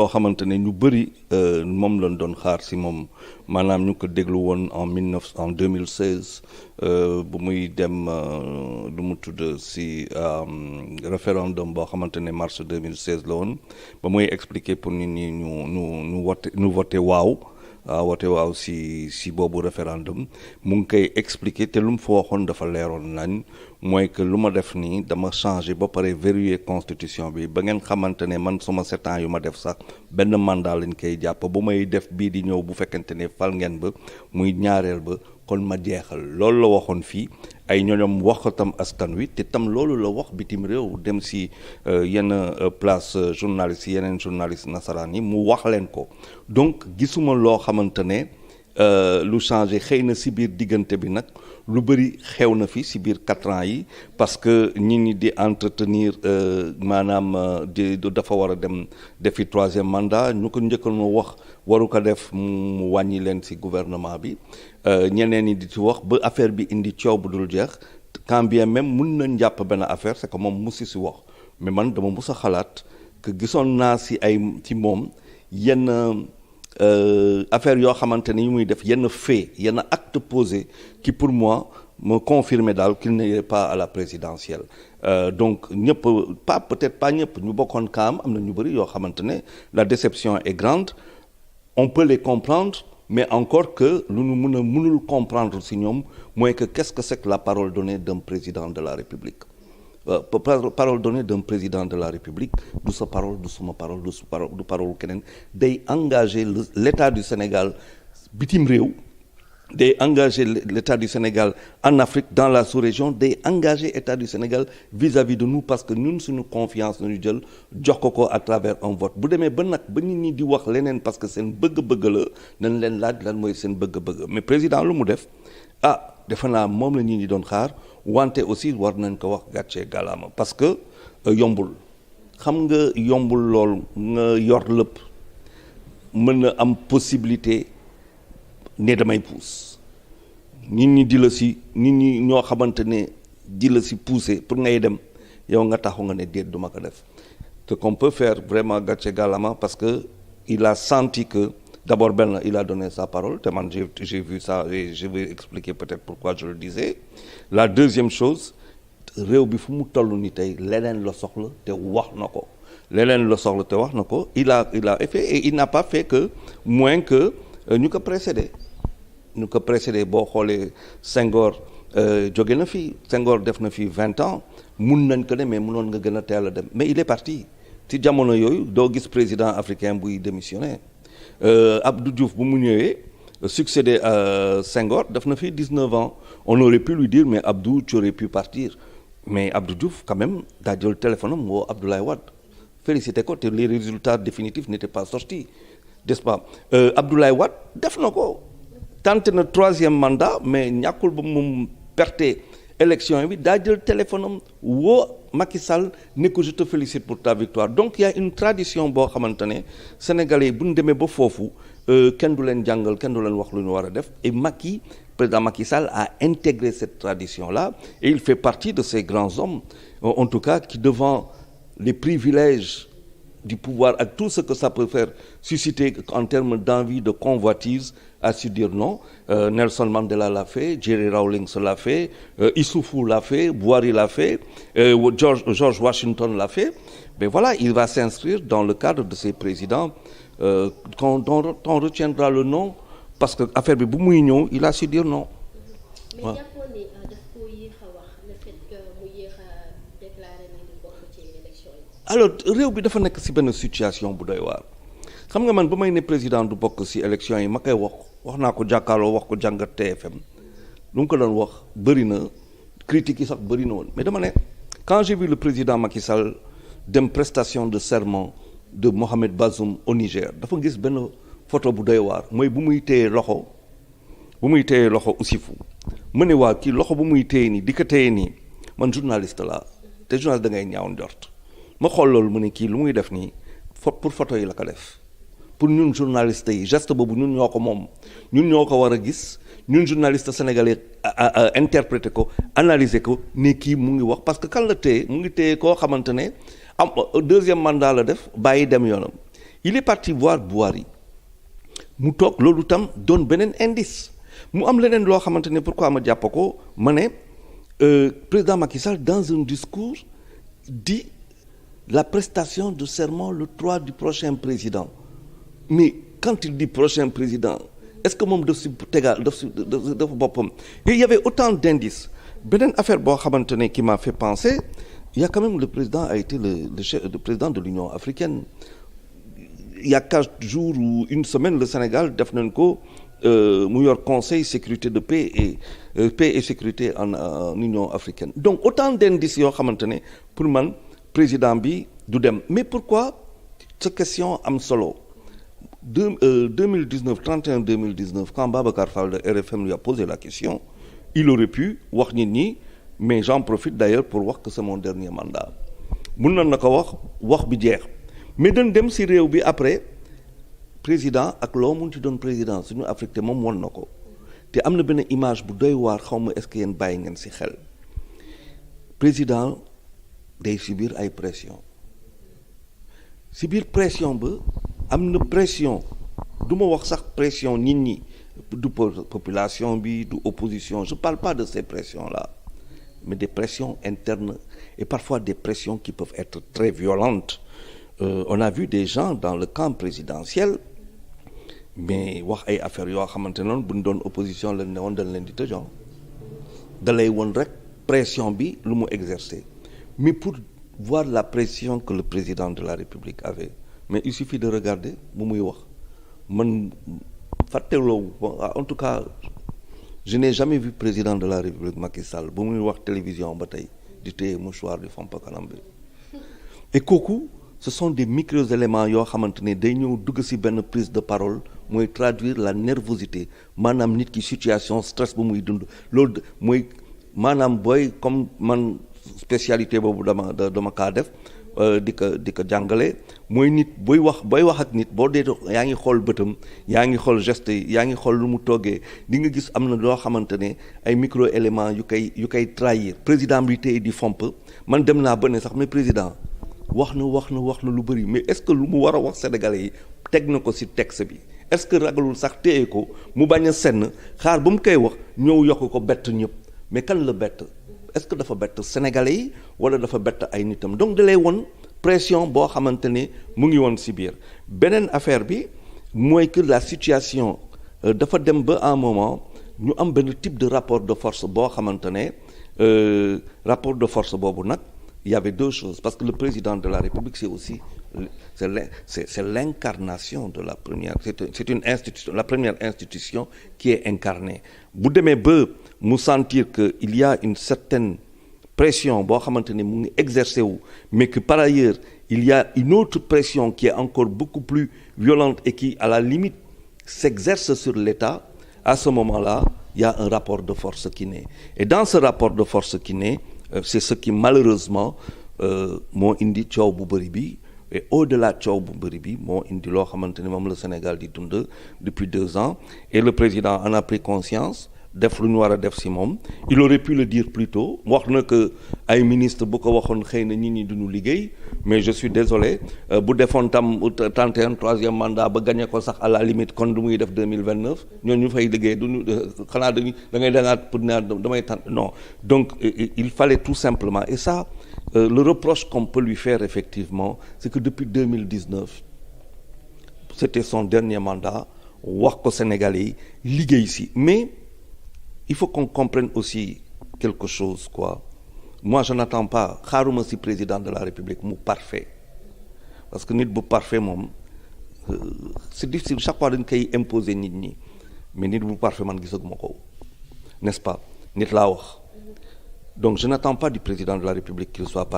loo xamante ne ñu bëri moom lañ doon xaar si moom maanaam ñu ko déglu woon en 2016 bu muy dem lu mu tudd si référendum boo xamante ne mars 2016 la woon ba muy expliquer pour nit ñi ñu voté waaw. woote waaw si boobu référendum mu ngi koy expliquer te lu mu fa waxoon dafa leeroon nañ mooy que lu ma def nii dama changé ba pare verrouiller constitution bi ba ngeen xamante ne man suma 7 ans yu ma def sax benn mandat lañ koy jàpp bu may def bii di ñëw bu fekkente ne fal ngeen ba muy ñaareel ba kon ma jeexal loolu la waxoon fii ay ñoñom wax ko tam askan wi te tam loolu la wax bitim réew dem si yenn place journaliste yi yeneen journaliste nasaraan yi mu wax leen ko donc gisuma loo xamante ne lu changé xëy na si biir diggante bi nag lu bëri xew na fi si biir 4 ans yi parce que nit ñi di entretenir maanaam dafa war a dem defi 3e mandat ñu ko njëkkoon wax waru ko def mu wàññi leen si gouvernement bi ñeneen ñi di ci wax ba affaire bi indi coow bu dul jeex quand bien même mun nañ jàpp benn affaire c'est que moom musi si wax mais man dama mus a xalaat que gisoon naa si ci moom yenn affaire yoo xamante ni muy def yenn fait yenn acte posé qui pour moi me confirmer daal qu'il n'est pas à la présidentielle donc ñëpp peut-être pas ñëpp ñu bokkoon kaam am na ñu bëri yoo xamante ne la déception est grande on peut les comprendre mais encore que lu ñu mënul comprendre si ñoom mooy que qu'est-ce que c'est que la parole donnée d'un président de la République parole donnée d'un président de la République du sa parole du suma parole du parole keneen day engager l'État du Sénégal bitim réew day engager l'État du Sénégal en Afrique dans la sous-région day engager État du Sénégal vis-à-vis de nous parce que ñun suñu confiance nañu jël jox ko à travers un vote bu demee ba nag ba nit ñi di wax leneen parce que seen bëgg-bëgg la nañ leen laaj lan mooy seen bëgg-bëgg mais président lu mu def defe naa moom la ñi doon xaar wante aussi war nañ ko wax gàcce gàllaama parce que yombul xam nga yombul lool nga yor lépp mën na am possibilité ne damay puus nit ñi di la si nit ñi ñoo xamante ne di la si pousser pour ngay dem yow nga taxu nga ne déet duma ko def ce qu'on peut faire vraiment gàcce gàllaama parce que il a senti que d'abord benn il a donné sa parole te man j'ai vu ça et je vais expliquer peut-être pourquoi je le disais la deuxième chose réew bi fu mu toll ni tey leneen la soxla te wax na ko leneen la soxla te wax na ko il a fait et il n'a pas fait que moins que ñu ko précédé boo xoolee Senghor jóge na fi Senghor def na fi 20 ans mun nañ ko ne mais munoon nga gën a teel a dem mais il est parti ci jamono yooyu doo gis président africain buy démissionner Abdou Diouf bu mu ñëwee succédé à Senghor def na fi 19 ans on aurait pu lui dire mais Abdou tu aurais pu partir mais Abdou Diouf quand même daa jël téléphone am woo Abdoulaye Wade félicité ko te les résultats définitifs n'étaient pas sortis n'est-ce pas Abdoulaye Wade def na ko tenté na 3e mandat mais ñàkkul ba mu perte élection bi daa jël téléphone am woo Macky Sall ne ko je te félicite pour ta victoire donc il y a une tradition boo xamante ne sénégalais yi bu ñu demee ba foofu kenn du leen jàngal kenn du leen wax lu ñu war a def et président Macky Sall a intégré cette tradition là et il fait partie de ces grands hommes en tout cas qui devant les privilèges du pouvoir ak tout ce que ça peut faire susciter en termes d'envie de convoitise a su dire non. Nelson Mandela l'a fait, Jerry Rawlings l'a fait, Issoufou l'a fait, Boiry l'a fait, George Washington l'a fait. Mais voilà, il va s'inscrire dans le cadre de ces présidents dont on retiendra le nom parce que affaire bi bu muy ñëw il a su dire non. mais jàppoon ne daf ko yéex a wax le fait que mu yéex a déclaré ne du bokk ci élection yi. alors réew bi dafa nekk ci benn situation bu doy waar xam nga man ba may ne président du bokk ci élection yi ma koy wax naa ko jàkkaarloo wax ko jàngat TFM lu mu ko doon wax bëri na critiques yi sax bëri na woon mais dama ne quand j'ai vu le président Macky Sall dem prestation de serment de Mohamed Bazoum au Niger dafa gis benn photo bu doy waar mooy bu muy téye loxo Oussifou mu ne waa kii loxo bu muy téye nii di ko téye nii man journaliste la te journaliste da ngay ñaaw njort ma xool loolu mu ne kii lu muy def nii pour photo yi la ko def pour ñun journaliste yi geste boobu ñun ñoo ko moom ñun ñoo ko war a gis ñun journaliste sénégalais interpréter ko analyser ko ne kii mu ngi wax parce que kan la téye mu ngi téye koo xamante ne am 2e mandat la def bàyyi dem yoonam il est parti voir Bouhari mu toog loolu tam doon beneen indice mu am leneen loo xamante ne pourquoi ma jàpp ko ma ne président Macky Sall dans un discours dit la prestation de serment le 3 du prochain président mais quand il dit prochain président est-ce que moom daf si tegal daf boppam et il y avait autant d'indices beneen affaire boo xamante ne qui m'a fait penser il y a quand même le président a été le président de l'Union africaine il y a 4 jours ou une semaine le Sénégal def nañ ko mu yor conseil sécurité de paix et sécurité en Union africaine donc autant d'indices yoo xamante ne pour man président bi du dem mais pourquoi cette question am solo 2019 31 2019 quand Babacar Fall de RFM lui a posé la question il aurait pu wax nit ñi mais j'en profite d'ailleurs pour wax que c'est mon dernier mandat mun na ko wax bi jeex mais dañ dem ci réew bi après président ak loo mun ci doon président suñu Afrique te moom won na ko te am na benn image bu doy waar xaw ma est-ce que yéen bàyyi ngeen ci xel président day subir ay pression ci biir pression ba am na pression du ma wax sax pression nit ñi du population bi du opposition je parle pas de ces pressions-là mais des pressions internes et parfois des pressions qui peuvent être très violentes on a vu des gens dans le camp présidentiel mais wax ay affaires yoo xamante noonu bu ñu doon opposition lañ ne woon dañ leen di tëjoon da lay woon rek pression bi lu mu exercer mais pour voir la pression que le président de la République avait mais il suffit de regarder bu muy wax man fàtteloo en tout cas je n'ai jamais vu président de la République Macky Sall bu muy wax télévision ba tey di téye mouchoir di fomp kanam bi et kooku ce sont des micro-éléments yoo xamante ne day ñëw dugg ci benn prise de parole mooy traduire la nervosité maanaam nit ki situation stress bu muy dund loolu mooy maanaam booy comme man spécialité boobu dama kaa def di ko jàngale mooy nit booy wax ak nit boo dee yaa ngi xool bëtam yaa ngi xool geste yi yaa ngi xool lu mu toggee di nga gis am na loo xamante ne ay micro éléments yu koy trahir président bi tey di fomp man dem naa ba ne sax mais président wax na lu bëri mais est-ce que lu mu war a wax sénégalais yi teg na ko ci texte bi est-ce que ragalul sax téye ko mu bañ a senn xaar ba mu koy wax ñëw yokk ko bett ñëpp mais kan la bett est-ce que dafa bett sénégalais yi wala dafa bett ay nitam donc da lay won pression boo xamante ne mu ngi woon ci biir beneen affaire bi mooy que la situation dafa dem ba un moment ñu am benn type de rapport de force boo xamante ne rapport de force boobu nag il y avait 2 choses parce que le président de la République c'est aussi c'est l'incarnation de la première c'est une institution la première institution qui est incarnée bu demee ba mu sentir que il y a une certaine pression boo xamante ne mu ngi exercer wu mais que par ailleurs il y a une autre pression qui est encore beaucoup plus violente et qui à la limite s'exerce sur l'État à ce moment-là il y a un rapport de force qui naît et dans ce rapport de force qui naît c'est ce qui malheureusement moo indi coow bu bëri bi et au-delà coow bu bëri bi moo indi loo xamante ne moom le Sénégal di dund depuis 2 ans et le président en a pris conscience def lu ñu war a def ci moom il aurait pu le dire plus tôt wax na que ay ministre bu ko waxoon xëy na nit ñi duñu liggéey mais je suis désolé bu defoon tam 31 troisième mandat ba gagné ko sax à la limite kon du muy def 2029 ñooñu ñu fay liggéey duñu xanaa da ngay dangaat pour ne damay tànn non donc il fallait tout simplement et ça le reproche qu'on peut lui faire effectivement c'est que depuis 2019 c'était son dernier mandat wax ko Sénégalais yi liggéey ci mais il faut qu'on comprenne aussi quelque chose quoi moi je n'attends pas xaaruma ci président de la République mu parfait parce que nit bu parfait moom c'est difficile chaque fois dañ koy imposer nit ñi mais nit bu parfait man gisaguma ko n'est-ce pas nit laa wax donc je n'attends pas du président de la République qu'il soit parfait